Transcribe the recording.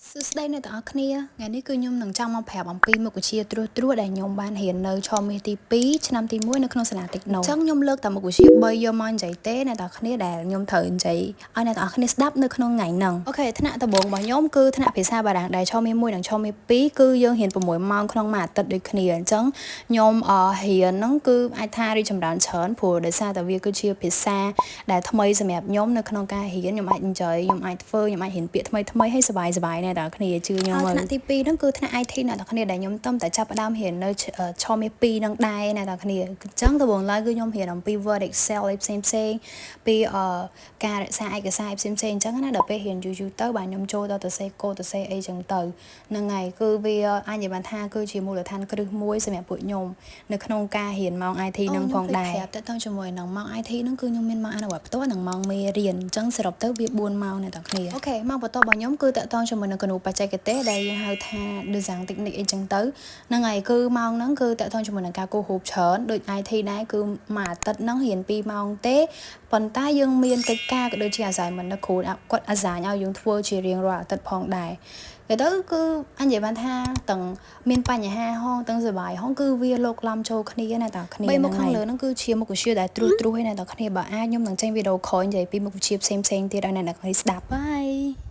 សួស្តីអ្នកទាំងអស់គ្នាថ្ងៃនេះគឺខ្ញុំនឹងចង់មកប្រាប់អំពីមុខវិជ្ជាត្រួសដែលខ្ញុំបានរៀននៅឆមាសទី2ឆ្នាំទី1នៅក្នុងសាលា Techno អញ្ចឹងខ្ញុំលើកតែមុខវិជ្ជា3យកមកនិយាយទេអ្នកទាំងអស់គ្នាដែលខ្ញុំត្រូវនិយាយឲ្យអ្នកទាំងអស់គ្នាស្ដាប់នៅក្នុងថ្ងៃហ្នឹងអូខេថ្នាក់ដំបូងរបស់ខ្ញុំគឺថ្នាក់ភាសាបារាំងដែលឆមាស1និងឆមាស2គឺយើងរៀន6ម៉ោងក្នុងមួយអាទិត្យដូចគ្នាអញ្ចឹងខ្ញុំរៀនហ្នឹងគឺអាចថារីចម្រើនច្រើនព្រោះដោយសារតែវាគឺជាភាសាដែលថ្មីសម្រាប់ខ្ញុំនៅក្នុងការរៀនខ្ញុំអាច enjoy ខ្ញុំអាចធ្វើខ្ញុំអាចរៀនពាក្យថ្មីហើយសប្បាយៗអ្នកទាំងអស់គ្នាជឿខ្ញុំថ្នាក់ទី2ហ្នឹងគឺថ្នាក់ IT អ្នកទាំងអស់គ្នាដែលខ្ញុំតែចាប់ផ្ដើមរៀននៅឆមាស2ហ្នឹងដែរអ្នកទាំងអស់គ្នាអញ្ចឹងដំបូងឡើយគឺខ្ញុំរៀនអំពី Word Excel ផ្សេងពីការរក្សាឯកសារផ្សេងអញ្ចឹងណាដល់ពេលរៀនយូរទៅបាទខ្ញុំចូលដល់ទៅសេកូដទៅសេអីចឹងទៅហ្នឹងហើយគឺវាអាចនិយាយបានថាគឺជាមូលដ្ឋានគ្រឹះមួយសម្រាប់ពួកខ្ញុំនៅក្នុងការរៀនម៉ោង IT ហ្នឹងផងដែរតែតើជាមួយនឹងម៉ោង IT ហ្នឹងគឺខ្ញុំមានម៉ោងអនុវត្តផ្ទាល់និងម៉ោងមេរៀនអញ្ចឹងសរុបទៅវា4ម៉ោងអ្នកទាំងគ្នាអូខេម៉ោងបន្ទាប់របស់ខ្ញុំគឺតើតជាមួយនឹងគណូបច្ចេកទេសដែលយើងហៅថា design technique អីចឹងទៅហ្នឹងហើយគឺម៉ោងហ្នឹងគឺតើតជាមួយនឹងការគូររូបច្រើនដូច IT ដែរគឺមួយអាទិត្យហ្នឹងរៀន2ម៉ោងទេប៉ុន្តែយើងមានកិច្ចការក៏ដូចជា assignment នៅគ្រូគាត់ assign ឲ្យយើងធ្វើជារៀងរាល់អាទិត្យផងដែរទៅគឺអញនិយាយបានថាទាំងមានបញ្ហាហងទាំងសុបាយហងគឺវាលោកឡំចូលគ្នាណាតើគ្នាបីមុខខាងលើហ្នឹងគឺជាមុខវិជ្ជាដែលត្រួសឯណាតើគ្នាបើអាចខ្ញុំនឹងចេញវីដេអូខលនិយាយពីមុខវិជ្ជាផ្សេងទៀតឲ្យអ្នកនរគ្នាស្ដាប់ហើយ